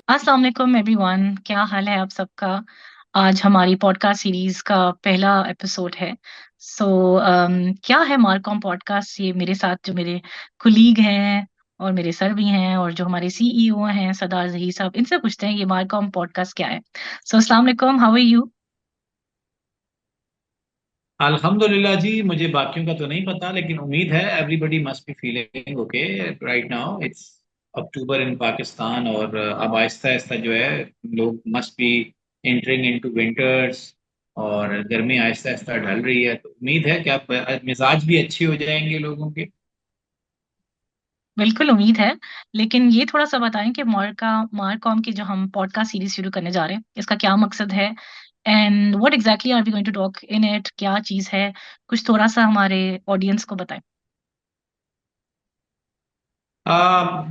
अस्सलाम वालेकुम एवरीवन, क्या हाल है आप सबका। आज हमारी पॉडकास्ट सीरीज का पहला एपिसोड है। सो क्या है मारकॉम पॉडकास्ट। ये मेरे साथ जो मेरे कुलीग हैं और मेरे सर भी हैं और जो हमारे सीईओ हैं सरदार जहीर साहब, इनसे पूछते हैं ये मारकॉम पॉडकास्ट क्या है। सो अस्सलाम वालेकुम, हाउ आर यू। अल्हम्दुलिल्लाह जी। मुझे बाकियों का तो नहीं पता, लेकिन उम्मीद है everybody must be feeling okay right now. It's October in Pakistan, और अब आहिस्ता आहिस्ता जो है लोग must be entering into winters, और गर्मी आहिस्ता आहिस्ता ढल रही है। तो उम्मीद है कि अब मिजाज भी अच्छे हो जाएंगे लोगों के। बिल्कुल उम्मीद है। लेकिन ये थोड़ा सा बताएं कि मारकॉम की जो हम पॉडकास्ट सीरीज शुरू करने जा रहे हैं, इसका क्या मकसद है and what exactly are we going to talk in it, क्या चीज है। कुछ थोड़ा सा हमारे ऑडियंस को बताएं।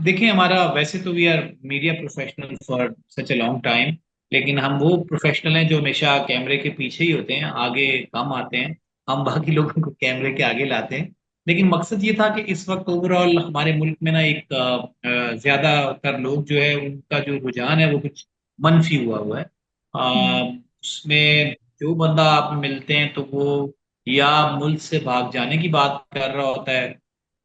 देखिए, हमारा वैसे तो we are media professional for such a long time, लेकिन हम वो प्रोफेशनल हैं जो हमेशा कैमरे के पीछे ही होते हैं, आगे कम आते हैं। हम बाकी लोगों को कैमरे के आगे लाते हैं। लेकिन मकसद ये था कि इस वक्त ओवरऑल हमारे मुल्क में ना एक ज्यादातर लोग जो है उनका जो रुझान है वो कुछ मनफी हुआ हुआ है। हम्म। उसमें जो बंदा आप मिलते हैं तो वो या मुल्क से भाग जाने की बात कर रहा होता है।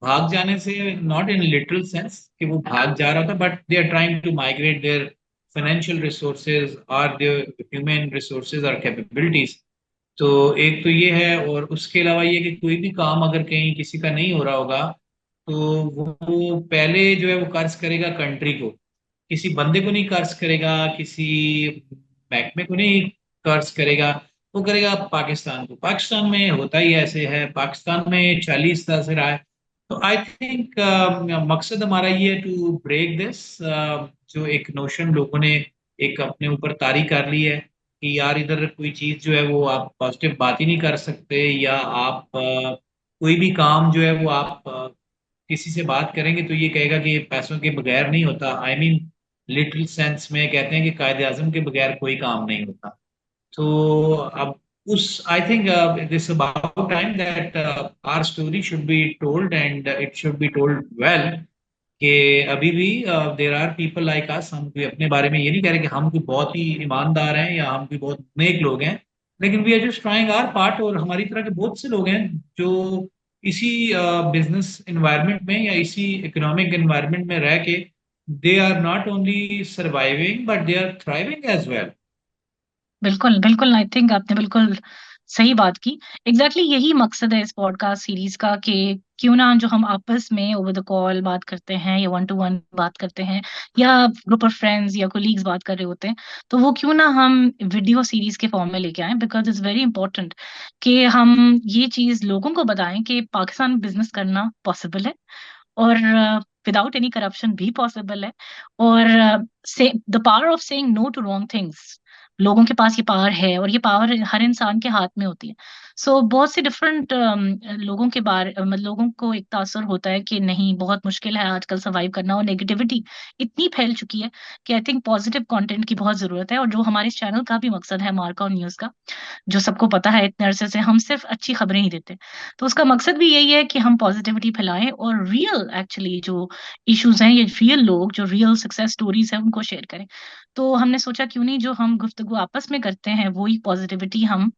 भाग जाने से नॉट इन लिटरल सेंस कि वो भाग जा रहा था, but they are trying to migrate their financial resources और देयर ह्यूमन रिसोर्सेज और कैपेबिलिटीज। तो एक तो ये है, और उसके अलावा ये कि कोई भी काम अगर कहीं किसी का नहीं हो रहा होगा तो वो पहले जो है वो कर्ज करेगा कंट्री को, किसी बंदे को नहीं कर्ज करेगा, किसी महकमे को नहीं कर्ज करेगा, वो करेगा पाकिस्तान को। पाकिस्तान में होता ही ऐसे है, पाकिस्तान में 40 से रहा है। तो आई थिंक मकसद हमारा ये है टू ब्रेक दिस, जो एक नोशन लोगों ने एक अपने ऊपर तारी कर ली है कि यार इधर कोई चीज जो है वो आप पॉजिटिव बात ही नहीं कर सकते, या आप कोई भी काम जो है वो आप किसी से बात करेंगे तो ये कहेगा कि पैसों के बगैर नहीं होता। आई मीन लिटिल सेंस में कहते हैं कि कायदे आजम के बगैर कोई काम नहीं होता। तो अब उस I think this about time that our story should be told, and it should be told well. कि अभी भी there are people like us. हम कोई अपने बारे में ये नहीं कह रहे कि हम कोई बहुत ही ईमानदार हैं या हम कोई बहुत नेक लोग हैं, लेकिन we are just trying our part. और हमारी तरह के बहुत से लोग हैं जो इसी बिजनेस एनवायरनमेंट में या इसी इकोनॉमिक एनवायरनमेंट में रह के they are not only surviving but they are thriving as well. बिल्कुल बिल्कुल, आई थिंक आपने बिल्कुल सही बात की। एग्जैक्टली यही मकसद है इस पॉडकास्ट सीरीज का कि क्यों ना जो हम आपस में ओवर द कॉल बात करते हैं या वन टू वन बात करते हैं या ग्रुप ऑफ फ्रेंड्स या कोलीग्स बात कर रहे होते हैं, तो वो क्यों ना हम वीडियो सीरीज के फॉर्म में लेके आए, बिकॉज इट्स वेरी इंपॉर्टेंट कि हम ये चीज लोगों को बताएं कि पाकिस्तान में बिजनेस करना पॉसिबल है और विदाउट एनी करप्शन भी पॉसिबल है। और say the power of saying no to wrong things, लोगों के पास ये पावर है और ये पावर हर इंसान के हाथ में होती है। सो बहुत से डिफरेंट लोगों के बारे मतलब लोगों को एक तासर होता है कि नहीं, बहुत मुश्किल है आजकल सर्वाइव करना, और नेगेटिविटी इतनी फैल चुकी है कि आई थिंक पॉजिटिव कंटेंट की बहुत जरूरत है। और जो हमारे चैनल का भी मकसद है मार्का न्यूज का, जो सबको पता है इतने अरसे से हम सिर्फ अच्छी खबरें ही देते हैं, तो उसका मकसद भी यही है कि हम पॉजिटिविटी फैलाएं और रियल एक्चुअली जो इश्यूज हैं, ये रियल लोग जो रियल सक्सेस स्टोरीज हैं उनको शेयर करें। तो हमने सोचा क्यों नहीं जो हम गुफ्तगू आपस में करते हैं वही पॉजिटिविटी हम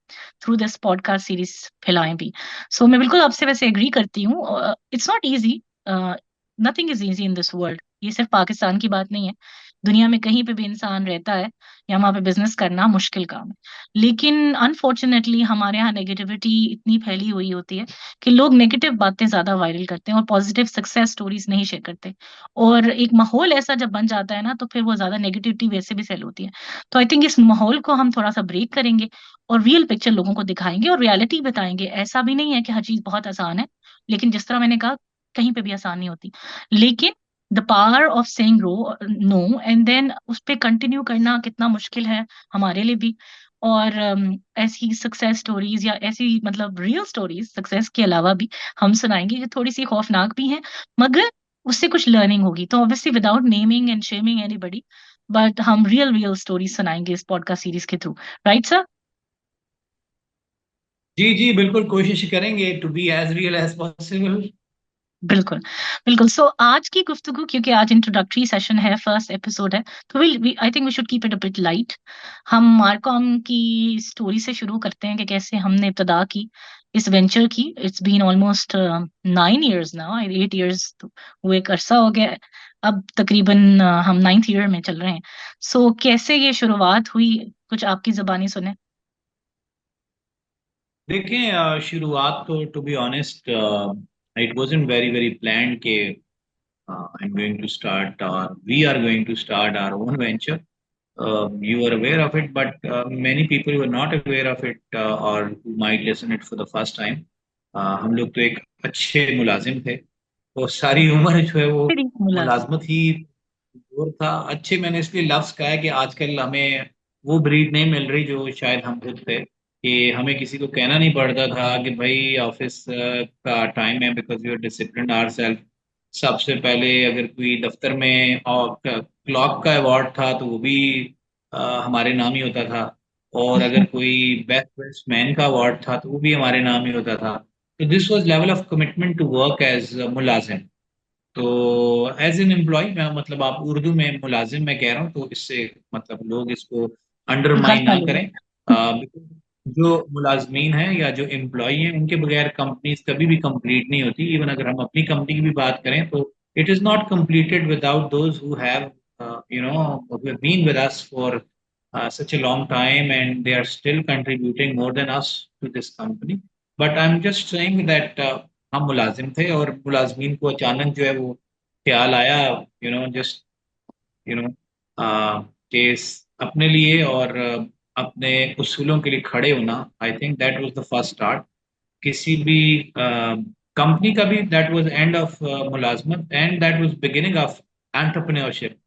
थ्रू दिस पॉडकास्ट सीरीज फैलाएं भी। सो मैं बिल्कुल आपसे वैसे एग्री करती हूँ। It's not easy, nothing is easy in this world. ये सिर्फ पाकिस्तान की बात नहीं है, दुनिया में कहीं पे भी इंसान रहता है या वहाँ पे बिजनेस करना मुश्किल काम है। लेकिन अनफॉर्चुनेटली हमारे यहाँ नेगेटिविटी इतनी फैली हुई होती है कि लोग नेगेटिव बातें ज्यादा वायरल करते हैं और पॉजिटिव सक्सेस स्टोरीज नहीं शेयर करते। और एक माहौल ऐसा जब बन जाता है ना, तो फिर वो ज्यादा नेगेटिविटी वैसे भी फैल होती है। तो आई थिंक इस माहौल को हम थोड़ा सा ब्रेक करेंगे और रियल पिक्चर लोगों को दिखाएंगे और रियलिटी बताएंगे। ऐसा भी नहीं है कि हर चीज बहुत आसान है, लेकिन जिस तरह मैंने कहा, कहीं पे भी आसान नहीं होती। लेकिन the power of saying no and then उस पे कंटिन्यू करना कितना मुश्किल है हमारे लिए भी। और ऐसी सक्सेस स्टोरीज या ऐसी मतलब रियल स्टोरीज सक्सेस के अलावा भी हम सुनाएंगे जो थोड़ी सी खौफनाक भी हैं, मगर उससे कुछ लर्निंग होगी। तो obviously without naming and shaming anybody, but हम रियल रियल स्टोरीज सुनाएंगे इस पॉडकास्ट सीरीज के थ्रू। Right sir. जी जी, बिल्कुल कोशिश करेंगे to be as real as possible. बिल्कुल बिल्कुल। सो आज की गुफ्तगू, क्योंकि आज इंट्रोडक्टरी सेशन है, फर्स्ट एपिसोड है, तो will I think we should keep it a bit light. हम मार्कॉम की स्टोरी से शुरू करते हैं कि कैसे हमने इब्तदा की इस वेंचर की। It's been almost 9 years now, 8 years वो एक अरसा हो गया है। अब तकरीबन हम 9th ईयर में चल रहे हैं। सो कैसे ये शुरुआत हुई, कुछ आपकी जुबानी सुने। देखें, शुरुआत तो to be honest it wasn't very very planned के I am going to start और we are going to start our own venture. You are aware of it, but many people were not aware of it, or who might listen it for the first time. हम लोग तो एक अच्छे मुलाजिम थे, और सारी उम्र जो है वो फिर मुलाजिम। मुलाजमत ही दौर था. अच्छे मैंने इसलिए लफ्ज कहा है कि आजकल हमें वो ब्रीड नहीं मिल रही जो शायद हम खुद थे, कि हमें किसी को कहना नहीं पड़ता था कि भाई ऑफिस का टाइम है, because we are discipline our self. सबसे पहले अगर कोई दफ्तर में और क्लॉक का अवार्ड था तो वो भी हमारे नाम ही होता था. और अगर कोई बेस्ट बेस्टमैन का अवार्ड था तो वो भी हमारे नाम ही होता था. तो this was level of commitment to work as मुलाजिम. तो एज एन एम्प्लॉय मैं, मतलब आप उर्दू में मुलाजिम मैं कह रहा हूँ, तो इससे मतलब लोग इसको गलत अंडरमाइन ना ना लगे। करें. because जो मुलाजमीन हैं या जो एम्प्लॉय हैं, उनके बगैर कंपनीज कभी भी कंप्लीट नहीं होती. इवन अगर हम अपनी कंपनी की भी बात करें तो it is not completed without those who have who have been with us for such a long time, and they are still contributing more than us to this company. But I'm just saying that हम मुलाजिम थे, और मुलाजमीन को अचानक जो है वो ख्याल आया, जस्ट यू नो केस अपने लिए और अपने उसूलों के लिए खड़े होना. I think that was the first start किसी भी कंपनी का भी. दैट वाज एंड ऑफ मुलाजमत, and that was beginning of entrepreneurship,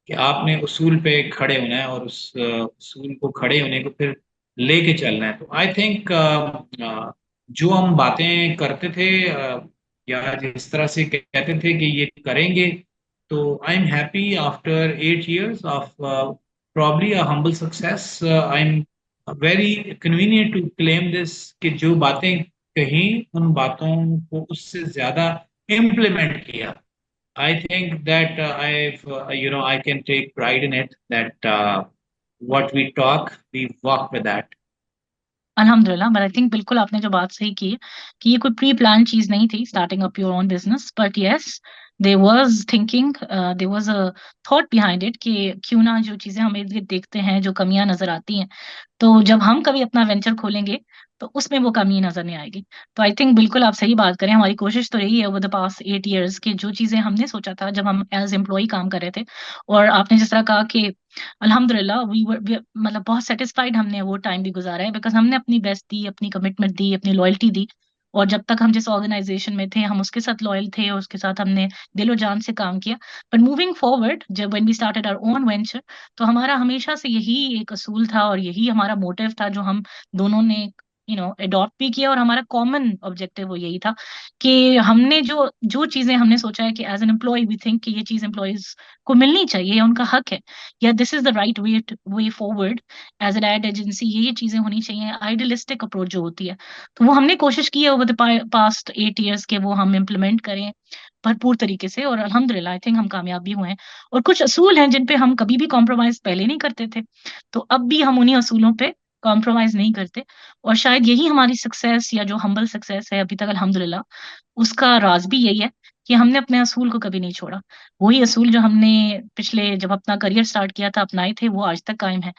कि आपने उसूल पे खड़े होना है, और उस उसूल को खड़े होने को फिर लेके चलना है. तो आई थिंक जो हम बातें करते थे, या जिस तरह से कहते थे कि ये करेंगे, तो I am happy after 8 years of probably a humble success. I am very convenient to claim this, कि जो बातें कही उन बातों को उससे ज्यादा इम्प्लीमेंट किया. I think that I can take pride in it that what we talk, we walk with that. अल्हम्दुलिल्लाह, बट आई थिंक बिल्कुल आपने जो बात सही की है कि ये कोई प्री प्लान चीज नहीं थी, starting up your own business, but yes there was thinking, there was a thought behind it कि क्यों ना जो चीजें हम इर्द गिर्द देखते हैं, जो कमियां नजर आती हैं, तो जब हम कभी अपना वेंचर खोलेंगे तो उसमें वो कमी नजर नहीं आएगी। तो आई थिंक बिल्कुल आप सही बात करें, हमारी कोशिश तो रही है ओवर द पास्ट 8 years कि जो चीजें हमने सोचा था जब हम एज एम्प्लॉय काम कर रहे थे, और आपने जिस तरह कहा कि अल्हम्दुलिल्लाह मतलब बहुत सेटिस्फाइड हमने वो टाइम भी गुजारा है, बिकॉज हमने अपनी बेस्ट दी, अपनी कमिटमेंट दी, अपनी लॉयल्टी दी। और जब तक हम जिस ऑर्गेनाइजेशन में थे हम उसके साथ लॉयल थे और उसके साथ हमने दिलो जान से काम किया। बट मूविंग फॉरवर्ड, जब when we started our own venture, तो हमारा हमेशा से यही एक असूल था और यही हमारा मोटिव था जो हम दोनों ने अडॉप्ट भी किया, और हमारा कॉमन ऑब्जेक्टिव वो यही था कि हमने जो जो चीजें हमने सोचा है कि as an employee we think कि ये चीज एम्प्लॉयज को मिलनी चाहिए, उनका हक है, या this is the right way forward as an ad agency, ये चीजें होनी चाहिए, आइडियलिस्टिक अप्रोच जो होती है, तो वो हमने कोशिश की है ओवर द पास्ट 8 years के वो हम इम्प्लीमेंट करें भरपूर तरीके से, और अल्हम्दुलिल्लाह आई थिंक हम कामयाब भी हुए हैं। और कुछ असूल हैं जिन पे हम कभी भी कॉम्प्रोमाइज पहले नहीं करते थे, तो अब भी हम उन्हीं असूलों पे कॉम्प्रोमाइज नहीं करते। और शायद यही हमारी सक्सेस, या जो हम्बल सक्सेस है अभी तक अल्हम्दुलिल्लाह, उसका राज भी यही है कि हमने अपने असूल को कभी नहीं छोड़ा। वही असूल जो हमने पिछले जब अपना करियर स्टार्ट किया था अपनाए थे, वो आज तक कायम है।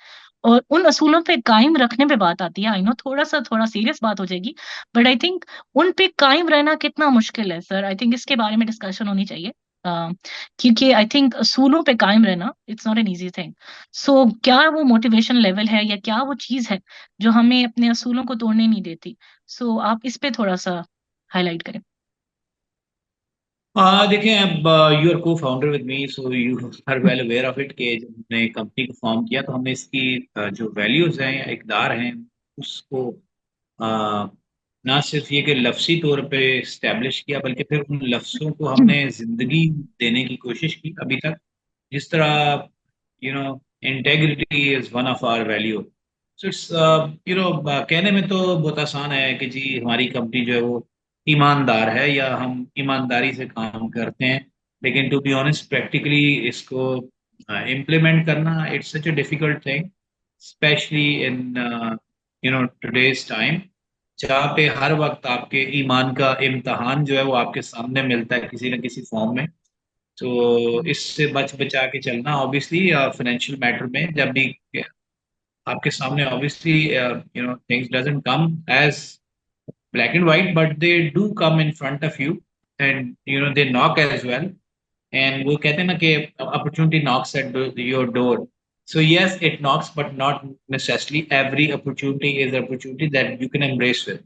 और उन असूलों पे कायम रखने पे बात आती है, आई नो थोड़ा सीरियस बात हो जाएगी, बट आई थिंक उन पे कायम रहना कितना मुश्किल है सर, आई थिंक इसके बारे में डिस्कशन होनी चाहिए। अ, क्योंकि आई थिंक असूलों पे कायम रहना it's not an easy thing. So क्या वो मोटिवेशन लेवल है, या क्या वो चीज है जो हमें अपने असूलों को तोड़ने नहीं देती? सो आप इस पे थोड़ा सा हाईलाइट करें। देखें, अब you are cofounder with me, so you are well aware of it कि जब हमने कंपनी को फॉर्म किया तो हमने इसकी जो वैल्यूज हैं या इकदार हैं उसको ना सिर्फ ये कि लफ्सी तौर पे इस्टेब्लिश किया, बल्कि फिर उन लफ्ज़ों को हमने जिंदगी देने की कोशिश की अभी तक. जिस तरह integrity is one of our value. So it's कहने में तो बहुत आसान है कि जी हमारी कंपनी जो है वो ईमानदार है या हम ईमानदारी से काम करते हैं। लेकिन टू बी ऑनेस्ट प्रैक्टिकली इसको इम्प्लीमेंट करना it's such a difficult thing, specially in today's time, जहाँ पे हर वक्त आपके ईमान का इम्तहान जो है वो आपके सामने मिलता है किसी न किसी फॉर्म में। तो इससे बच बचा के चलना ऑब्वियसली फाइनेंशियल मैटर में जब भी आपके सामने obviously things doesn't come as black and white, but they do come in front of you, and they knock as well. And वो कहते हैं ना कि opportunity knocks at your door. So yes, it knocks, but not necessarily every opportunity is an opportunity that you can embrace with.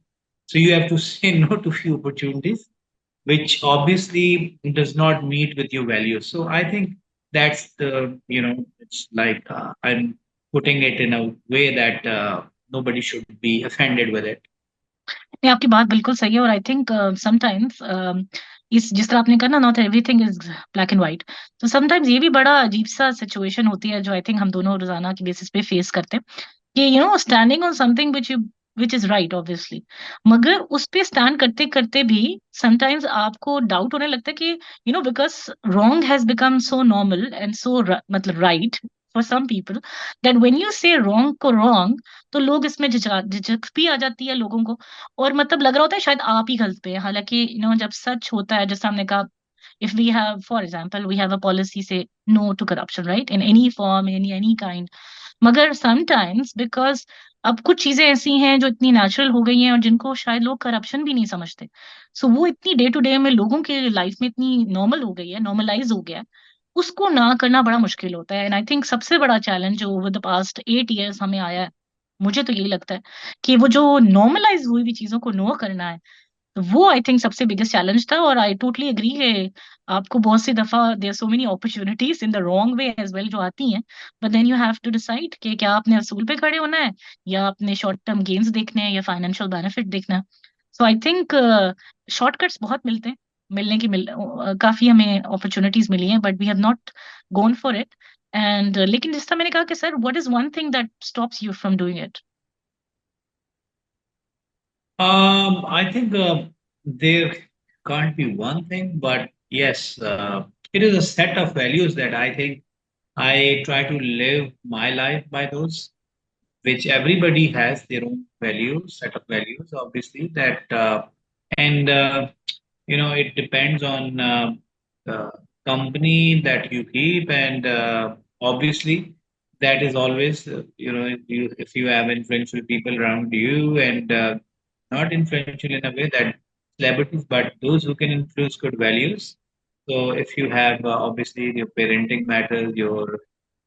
So you have to say no to few opportunities, which obviously does not meet with your values. So I think that's it's like I'm putting it in a way that nobody should be offended with it. नहीं, आपकी बात बिल्कुल सही है और I think sometimes इस जिस तरह आपने कहा ना, not everything is black and white. तो समटाइम्स ये भी बड़ा अजीब सा सिचुएशन होती है जो आई थिंक हम दोनों रोजाना की बेसिस पे फेस करते हैं, कि standing on something which is right obviously, मगर उस पे स्टैंड करते करते भी समटाइम्स आपको डाउट होने लगता है कि because wrong has become so normal and so मतलब right for some people, that when you say wrong को रॉन्ग, तो लोग इसमें झिझक झिझक भी आ जाती है लोगों को, और मतलब लग रहा होता है शायद आप ही गलत पे हैं। हालांकि जब सच होता है, जैसे हमने कहा, if we have, for example, we have a policy say no to corruption, right, in any form, in any kind, मगर समटाइम्स बिकॉज अब कुछ चीजें ऐसी हैं जो इतनी नेचुरल हो गई हैं और जिनको शायद लोग करप्शन भी नहीं समझते, सो वो इतनी डे टू डे में लोगों के लाइफ में इतनी नॉर्मल हो गई है, नॉर्मलाइज हो गया है, उसको ना करना बड़ा मुश्किल होता है। एंड आई थिंक सबसे बड़ा चैलेंज जो ओवर द पास्ट 8 years हमें आया है, मुझे तो यही लगता है कि वो जो नॉर्मलाइज हुई हुई चीजों को नो करना है, वो आई थिंक सबसे बिगेस्ट चैलेंज था। और आई टोटली एग्री है, आपको बहुत सी दफा there so many opportunities in the wrong way as well जो आती हैं, but then you have to decide कि क्या आपने असूल पे खड़े होना है या अपने शॉर्ट टर्म गेन्स देखने हैं या फाइनेंशियल बेनिफिट देखना है। सो आई थिंक शॉर्टकट्स बहुत मिलते हैं, काफी हमें अपॉर्चुनिटीज मिली हैं, but we have not gone for it. And लेकिन जिस तरह मैंने कहा कि sir, what is one thing that stops you from doing it? I think there can't be one thing, but yes, it is a set of values that I think I try to live my life by those, which everybody has their own values, set of values, obviously, that, and, it depends on the company that you keep, and obviously, that is always, if you have influential people around you, and not influential in a way that celebrities, but those who can influence good values. So if you have obviously your parenting matters, your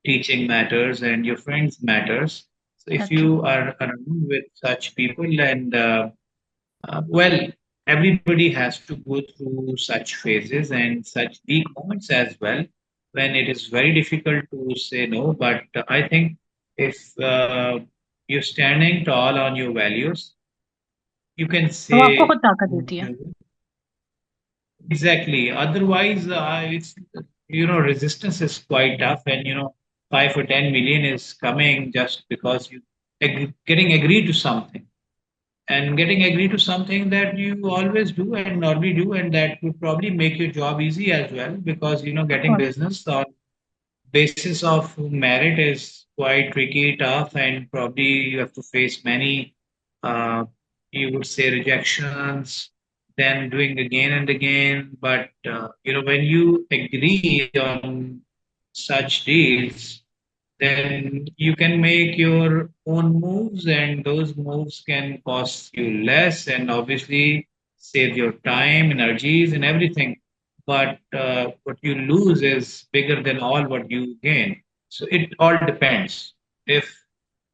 teaching matters, and your friends matters. So if That's true. you are around with such people, and well, everybody has to go through such phases and such weak moments as well, when it is very difficult to say no. But I think if you're standing tall on your values, you can तो वो आपको say खुद ताकत देती है। no. Exactly. Otherwise, it's resistance is quite tough, and 5 or 10 million is coming just because you getting agreed to something, and getting agreed to something that you always do and normally do, and that would probably make your job easy as well, because Of getting course. business on basis of merit is quite tricky, tough, and probably you have to face many, uh, you would say, rejections, then doing again and again. But when you agree on such deals, then you can make your own moves, and those moves can cost you less, and obviously save your time, energies, and everything. But what you lose is bigger than all what you gain. So it all depends. If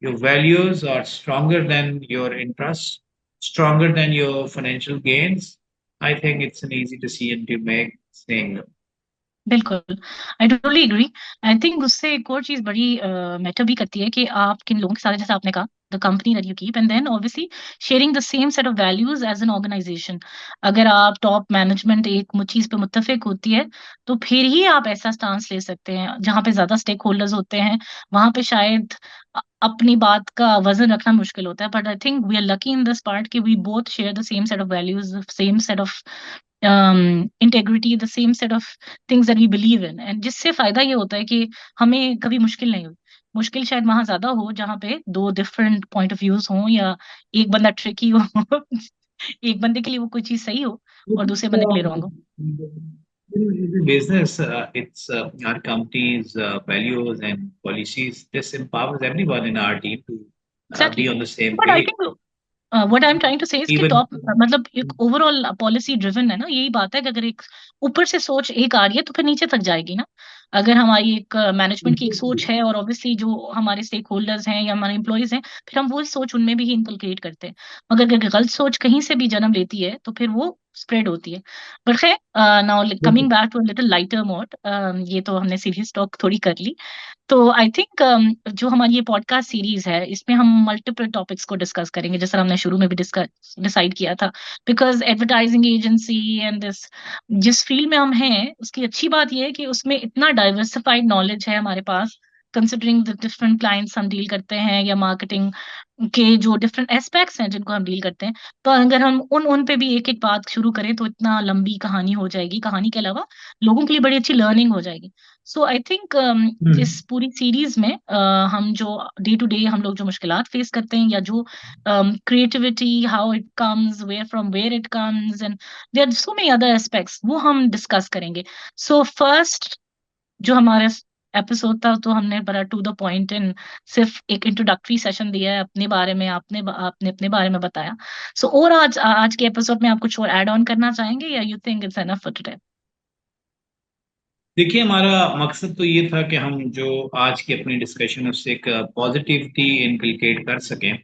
your values are stronger than your interests, stronger than your financial gains, I think it's an easy decision to make saying no. बिल्कुल, I totally agree. I think उससे एक और चीज बड़ी matter भी करती है कि आप किन लोगों के साथ, जैसे आपने कहा, the company that you keep, and then obviously sharing the same set of values as an organisation. अगर आप टॉप मैनेजमेंट एक चीज पे मुत्तफिक होती है, तो फिर ही आप ऐसा स्टांस ले सकते हैं। जहां पे ज्यादा स्टेक होल्डर्स होते हैं, वहां पे शायद अपनी बात का वजन रखना मुश्किल होता है, but I think we are lucky in this part कि we both share the same set of values, same set of integrity, the same set of things that we believe in, and जिससे फायदा ये होता है कि हमें कभी मुश्किल नहीं हुई। मुश्किल शायद वहां ज्यादा हो जहाँ पे दो डिफरेंट पॉइंट ऑफ व्यूज हों, या एक बंदा ट्रिकी हो एक बंदे के लिए वो कोई चीज सही हो और दूसरे बंदे के लिए रॉन्ग हो। Business, it's our company's values and policies. This empowers everyone in our team to exactly, be on the same but I page. Think what I am trying to say is कि Even top, मतलब एक overall policy driven है ना, यही बात है कि अगर एक ऊपर से सोच एक आ रही है तो फिर नीचे तक जाएगी ना। अगर हमारी एक मैनेजमेंट की एक सोच है, और ऑब्वियसली जो हमारे स्टेक होल्डर्स हैं या हमारे एम्प्लॉयज हैं, फिर हम वो सोच उनमें भी इनकलकेट करते हैं। मगर अगर गलत सोच कहीं से भी जन्म लेती है तो फिर वो स्प्रेड होती है। बट खैर, now coming back to little lighter mode, ये तो हमने सीरियस टॉक थोड़ी कर ली। तो आई थिंक जो हमारी ये पॉडकास्ट सीरीज है, इसमें हम मल्टीपल टॉपिक्स को डिस्कस करेंगे, जैसा हमने शुरू में भी डिस्कस डिसाइड किया था। Because advertising agency and this, जिस फील्ड में हम हैं, उसकी अच्छी बात यह है कि उसमें इतना डाइवर्सिफाइड नॉलेज है हमारे पास, कंसिडरिंग द डिफरेंट क्लाइंट्स हम डील करते हैं, या मार्केटिंग के जो डिफरेंट एस्पेक्ट्स हैं जिनको हम डील करते हैं। तो अगर हम उन उन पे भी एक एक बात शुरू करें तो इतना लंबी कहानी हो जाएगी, कहानी के अलावा लोगों के लिए बड़ी अच्छी लर्निंग हो जाएगी। सो आई थिंक इस पूरी सीरीज में हम जो डे टू डे हम लोग जो मुश्किलात फेस करते हैं, या जो creativity, how it comes, where from where it comes, and there are so many other aspects, वो हम डिस्कस करेंगे। सो फर्स्ट जो हमारे एपिसोड था, तो हमने बड़ा टू द पॉइंट एंड सिर्फ एक इंट्रोडक्टरी सेशन दिया है अपने बारे में, आपने अपने बारे में बताया। सो और आज आज के एपिसोड में आप कुछ और ऐड ऑन करना चाहेंगे, या you think it's enough for today? देखिए, हमारा मकसद तो ये था कि हम जो आज की अपनी डिस्कशन है उससे एक पॉजिटिविटी इनकलकेट कर सकें।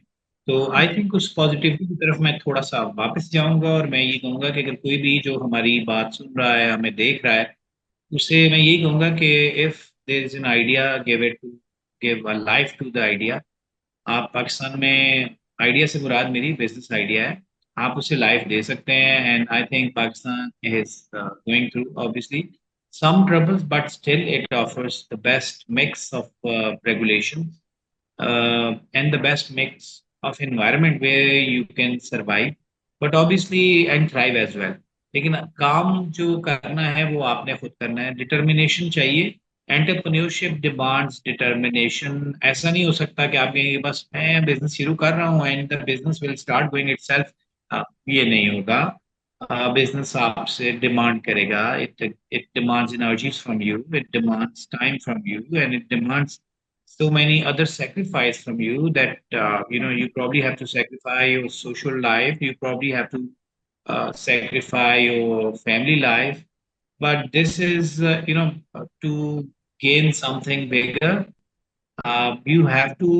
तो आई थिंक उस पॉजिटिविटी की तरफ मैं थोड़ा सा वापस जाऊंगा, और मैं ये कहूँगा कि अगर कोई भी जो हमारी बात सुन रहा है, हमें देख रहा है, उसे मैं यही कहूँगा कि if there is an idea, give a life to the idea. आप पाकिस्तान में, आइडिया से मुराद मेरी बिजनेस आइडिया है, आप उसे लाइफ दे सकते हैं। And I think Pakistan is going through obviously some troubles, but still it offers the best mix of regulation and the best mix of environment where you can survive, but obviously and thrive as well. लेकिन काम जो करना है वो आपने खुद करना है, डिटर्मिनेशन चाहिए। Entrepreneurship demands determination. ऐसा नहीं हो सकता कि आप कहेंगे बस मैं बिजनेस शुरू कर रहा हूँ and the business will start going itself. ये नहीं होगा। बिजनेस आपसे डिमांड करेगा, it it demands energies from you, it demands time from you, and it demands so many other sacrifice from you that you probably have to sacrifice your social life, you probably have to sacrifice your family life, but this is to gain something bigger, you have to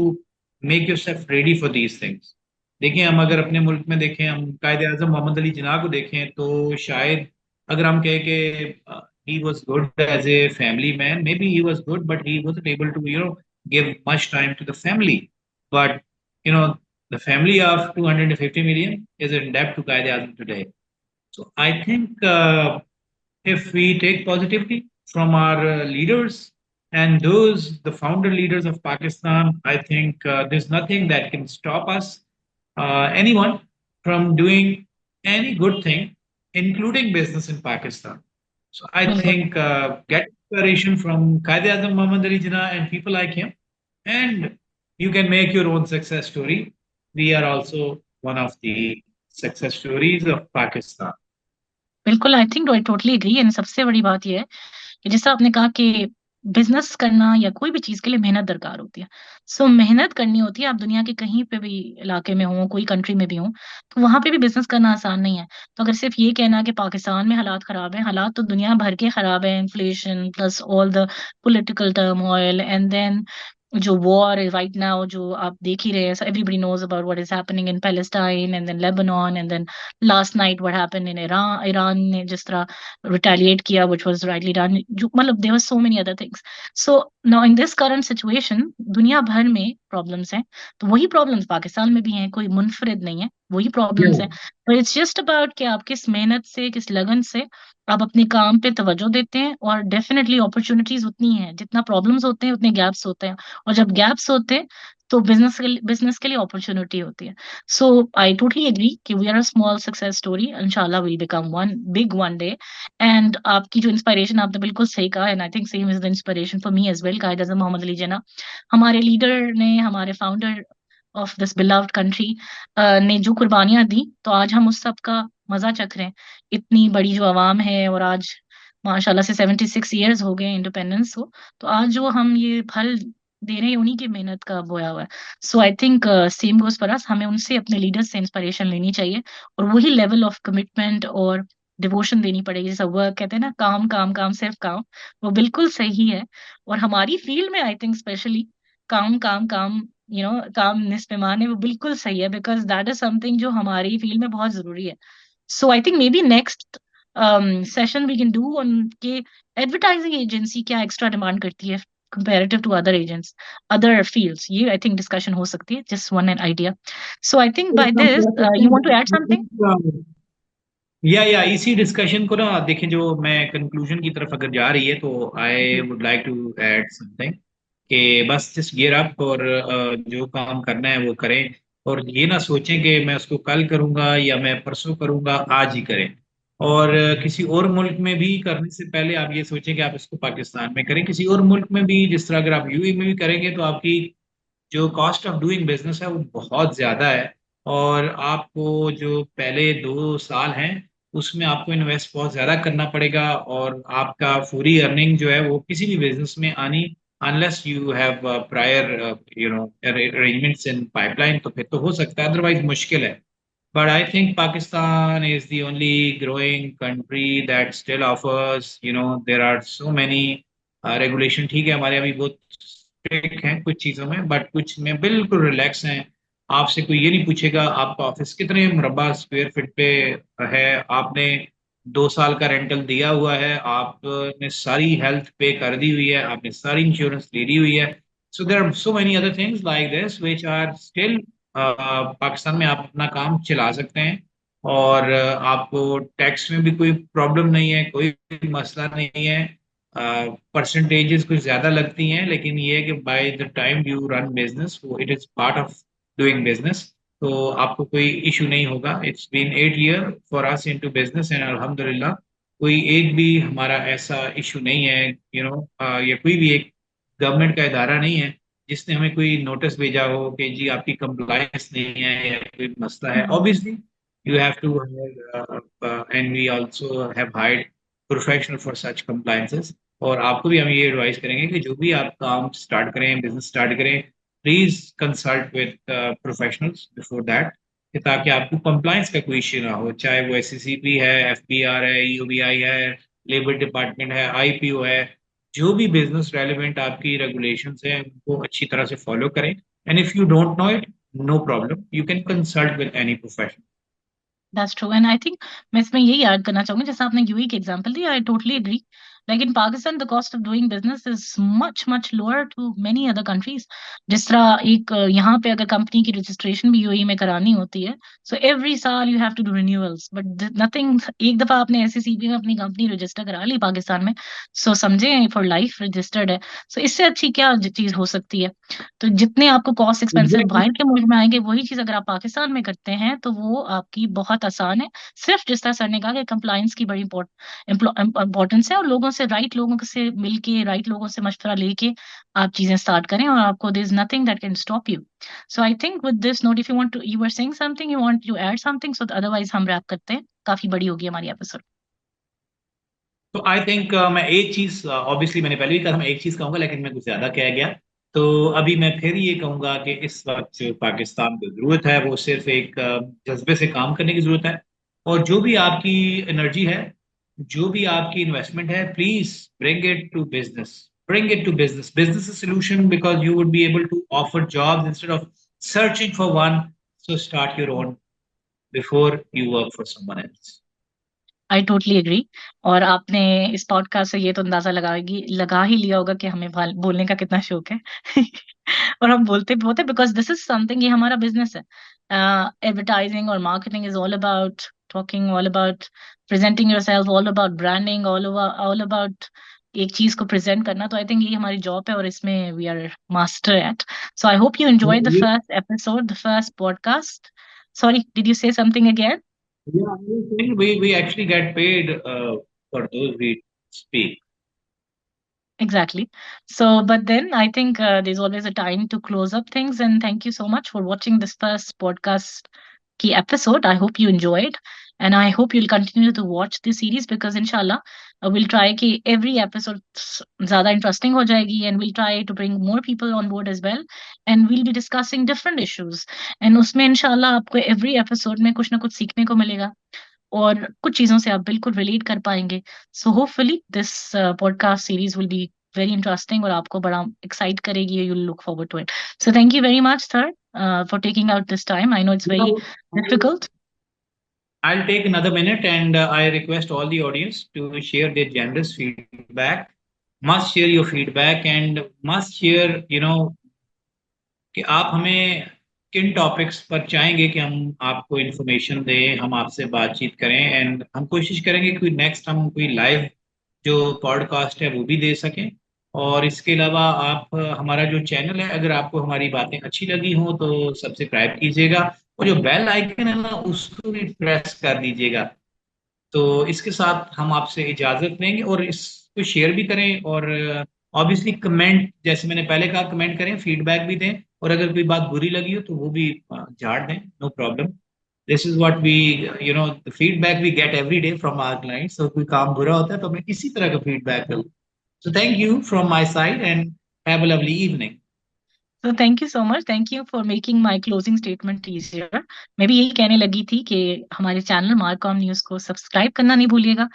make yourself ready for these things. देखिए, हम अगर अपने मुल्क में देखें, हम कायदे आजम मोहम्मद अली जिन्ना को देखें, तो शायद अगर हम कहें कि he was good as a family man, maybe he was good, but he wasn't able to give much time to the family. But you know the family of 250 million is in debt to Qaeda Azam today. So I think if we take positivity from our leaders and those the founder leaders of Pakistan, I think there's nothing that can stop us, anyone, from doing any good thing, including business in Pakistan. So I बिल्कुल, think get inspiration from Qaid Azam Muhammad Ali Jinnah and people like him, and you can make your own success story. We are also one of the success stories of Pakistan. बिल्कुल, I think I totally agree. And सबसे बड़ी बात यह है कि जैसा आपने कहा कि बिजनेस करना या कोई भी चीज के लिए मेहनत दरकार होती है। सो मेहनत करनी होती है, आप दुनिया के कहीं पे भी इलाके में हो, कोई कंट्री में भी हो, तो वहां पे भी बिजनेस करना आसान नहीं है। तो अगर सिर्फ ये कहना कि पाकिस्तान में हालात खराब है, हालात तो दुनिया भर के खराब है, inflation plus all the political turmoil, and then जो वॉर है राइट नाउ जो आप देख ही रहे हैं, everybody knows about what is happening in Palestine and then Lebanon, and then last night what happened in Iran, Iran ने जिस तरह retaliate किया, which was rightly done, जो मतलब there were so many other things. So now in this current situation दुनिया भर में problems हैं, तो वही problems पाकिस्तान में भी हैं, कोई मुनफरिद नहीं है, वही problems हैं। but it's just about कि आप किस मेहनत से, किस लगन से आप अपने काम पे तवज्जो देते हैं, और डेफिनेटली अपॉर्चुनिटीज उतनी हैं जितना प्रॉब्लम्स होते हैं उतने गैप्स होते हैं, और जब गैप्स होते हैं तो बिजनेस के लिए अपॉर्चुनिटी होती है. सो आई टोटली एग्री कि we are a small success story, इंशाल्लाह will become one big one day. And आपकी जो इंस्पिरेशन, आपने बिल्कुल सही कहा, and I think same is the inspiration for me as well. Quaid Azam Mohammad Ali Jinnah, हमारे लीडर ने, हमारे founder of this beloved country ने जो कुर्बानियां दी, तो आज हम उस सब का मजा चख रहे हैं. इतनी बड़ी जो आवाम है, और आज माशाल्लाह से 76 ईयर्स हो गए इंडिपेंडेंस को, तो आज जो हम ये फल दे रहे हैं, उन्हीं की मेहनत का बोया हुआ है. So I think same goes for us, हमें उनसे, अपने लीडर्स से इंस्पिरेशन लेनी चाहिए, और वही लेवल ऑफ कमिटमेंट और डिवोशन देनी पड़ेगी. जैसा वर्क कहते हैं ना, काम काम काम सिर्फ काम, वो बिल्कुल सही है. और हमारी फील्ड में आई थिंक स्पेशली काम काम काम, काम निस्पैमान है, वो बिल्कुल सही है, बिकॉज दैट इज समथिंग जो हमारी फील्ड में बहुत जरूरी है. So I think maybe next session we can do on के एडवर्टाइजिंग एजेंसी क्या एक्स्ट्रा डिमांड करती है comparative to other agents, other fields. ये I think discussion हो सकती है. Just one idea. So I think तो by इसमें हम this, कह सकते you want to add something? हैं या इसी डिस्कशन को ना देखें, जो मैं कंक्लूजन की तरफ अगर जा रही है, तो आई जी. Would like to add something कि बस जस्ट गियर अप और जो काम करना है वो करें, और ये ना सोचें कि मैं उसको कल करूंगा या मैं परसों करूंगा, आज ही करें. और किसी और मुल्क में भी करने से पहले आप ये सोचें कि आप इसको पाकिस्तान में करें. किसी और मुल्क में भी, जिस तरह अगर आप यूएई में भी करेंगे, तो आपकी जो कॉस्ट ऑफ डूइंग बिजनेस है वो बहुत ज़्यादा है. और आपको जो पहले 2 साल हैं, उसमें आपको इन्वेस्ट बहुत ज़्यादा करना पड़ेगा, और आपका पूरी अर्निंग जो है वो किसी भी बिजनेस में आनी, unless you have prior arrangements in pipeline, तो फिर तो हो सकता है, अदरवाइज मुश्किल है. But I think Pakistan is the only growing country that still offers, there are so many regulation. ठीक है, हमारे अभी बहुत स्ट्रिक्ट हैं कुछ चीज़ों में, बट कुछ में बिल्कुल रिलैक्स हैं. आपसे कोई ये नहीं पूछेगा आपका ऑफिस कितने मुरब्बा स्क्वायर फीट पे है, आपने 2 साल का रेंटल दिया हुआ है, आपने सारी हेल्थ पे कर दी हुई है, आपने सारी इंश्योरेंस ले ली हुई है. So there are so many other things like this which are still Pakistan में आप अपना काम चला सकते हैं. और आपको टैक्स में भी कोई प्रॉब्लम नहीं है, कोई मसला नहीं है. परसेंटेजेस कुछ ज्यादा लगती हैं, लेकिन ये है कि by the time you run business, वो it is part of doing business, तो आपको कोई इशू नहीं होगा. It's been 8 year for us into business, and अल्हम्दुलिल्लाह कोई एक भी हमारा ऐसा इशू नहीं है. या कोई भी एक गवर्नमेंट का इदारा नहीं है जिसने हमें कोई नोटिस भेजा हो कि जी आपकी कंप्लायंस नहीं है या कोई मसला है. Hmm. Obviously you have to and we also have hired professional for such compliances. और आपको भी हम ये एडवाइस करेंगे कि जो भी आप काम स्टार्ट करें, बिजनेस स्टार्ट करें, please consult with professionals before that, कि ताकि आपको कंप्लायंस का कोई इश्यू ना हो, चाहे वो एससीसीपी है, एफबीआर है, यूबीआई है, लेबर डिपार्टमेंट है, आईपीओ है. जो भी बिजनेस रेलिवेंट आपकी रेगुलेशंस हैं, उनको अच्छी तरह से फॉलो करें. And if you don't know it, no problem, you can consult with any professional. That's true. And I think मैं इसमें यही ऐड करना चाहूंगी, जैसे आपने यूएई के एग्जांपल दिया, I totally agree. Like in Pakistan the cost of doing business is much much lower to many other countries. जिस तरह एक यहाँ पे अगर कंपनी की रजिस्ट्रेशन भी यूएई में करानी होती है, सो एवरी साल you have to do renewals, but nothing, एक दफा आपने एससीसीबी में अपनी कंपनी रजिस्टर करा ली पाकिस्तान में, सो समझे फॉर लाइफ रजिस्टर्ड है. सो इससे अच्छी क्या चीज हो सकती है? तो जितने आपको कॉस्ट एक्सपेंसिव बाहर के मुल्क में आएंगे, वही चीज अगर आप पाकिस्तान में करते हैं, तो वो आपकी बहुत आसान है. सिर्फ जिस तरह सर ने कहा कि कंप्लायंस की बड़ी इंपॉर्टेंस है, और लोगों से, राइट लोगों से मिलके, राइट लोगों से मशवरा लेके आप चीजें स्टार्ट करें, और आपको there is nothing that can stop you. So I think with this note, if you want to, you were saying something, you want to add something, so otherwise हम रैप करते हैं, काफी बड़ी होगी हमारी एपिसोड. तो आई थिंक मैं एक चीज, ऑब्वियसली मैंने पहले भी कहा था, मैं एक चीज कहूंगा, लेकिन मैं कुछ ज्यादा कह गया. तो अभी मैं फिर ये कहूंगा कि इस वक्त जो पाकिस्तान को जरूरत है, वो सिर्फ एक जज्बे से काम करने की जरूरत है. और जो भी आपकी एनर्जी है, जो भी आपकी इन्वेस्टमेंट है, please bring it to business. Bring it to business. Business solution, because you would be able to offer jobs instead of searching for one. So start your own before you work for someone else. I totally agree. और आपने इस podcast से ये तो अंदाजा लगा ही लिया होगा कि हमें बोलने का कितना शौक है. और हम बोलते बोलते, बिकॉज दिस इज समथिंग, ये हमारा बिजनेस है. एडवर्टाइजिंग और marketing is all about talking, all about presenting yourself, all about branding, all about एक चीज को प्रेजेंट करना, तो आई थिंक ये हमारी जॉब है और इसमें we are master at. So I hope you enjoy the You- first episode, the first podcast. Sorry, did you say something again? yeah, I think we actually get paid for those we speak. Exactly. So, but then I think there's always a time to close up things. And thank you so much for watching this first podcast key episode. I hope you enjoyed. And I hope you'll continue to watch this series because inshallah, we'll try ki every episode zyada interesting ho jayegi, and we'll try to bring more people on board as well. And we'll be discussing different issues. And उसमें inshallah आपको every episode में कुछ ना कुछ सीखने को मिलेगा. और कुछ चीजों से आप बिल्कुल रिलेट कर पाएंगे. So hopefully this podcast series will be very interesting और आपको बड़ा एक्साइट करेगी. You look forward to it. So thank you very much sir for taking out this time. I know it's You very know, difficult. I'll take another minute and I request all the audience to share their generous feedback. Must share your feedback and must share, कि आप हमें किन topics पर चाहेंगे कि हम आपको information दें, हम आपसे बातचीत करें एंड हम कोशिश करेंगे कि नेक्स्ट हम कोई लाइव जो पॉडकास्ट है वो भी दे सकें. और इसके अलावा आप हमारा जो चैनल है, अगर आपको हमारी बातें अच्छी लगी हों तो सब्सक्राइब कीजिएगा और जो बेल आइकन है ना उसको भी प्रेस कर दीजिएगा. तो इसके साथ हम आपसे इजाज़त लेंगे और इसको शेयर भी करें और ऑब्वियसली कमेंट, जैसे मैंने पहले कहा, कमेंट करें, फीडबैक भी दें और अगर कोई बात बुरी लगी हो तो वो भी झाड़ दें, no problem. This is what we the feedback we get every day from our clients. तो कोई काम बुरा होता है तो हमें इसी तरह का फीडबैक दो. सो thank you from my side and have a lovely evening. So thank you so much. Thank you for making my closing statement easier. मैं भी यही कहने लगी थी कि हमारे चैनल मार्कॉम न्यूज को सब्सक्राइब करना नहीं भूलिएगा.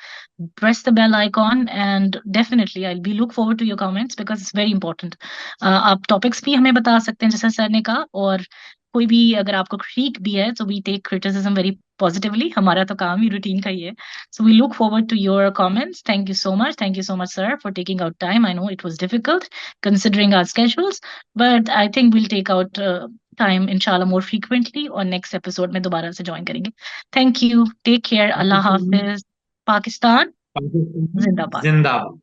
Press the bell icon and definitely I'll be look forward to your comments because it's very important. आप टॉपिक्स भी हमें बता सकते हैं जैसे सर ने कहा, और कोई भी अगर आपको क्रिटिक भी है तो we take criticism very positively. हमारा तो काम ही रूटीन का ही है. So we look forward to your comments. Thank you so much. Thank you so much, sir, for taking out time. I know it was difficult considering our schedules, but I think we'll take out time inshallah more frequently और next episode में दोबारा से join करेंगे. Thank you. Take care. Allah Hafiz. Pakistan. Pakistan Zindabad. जिंदाबाद.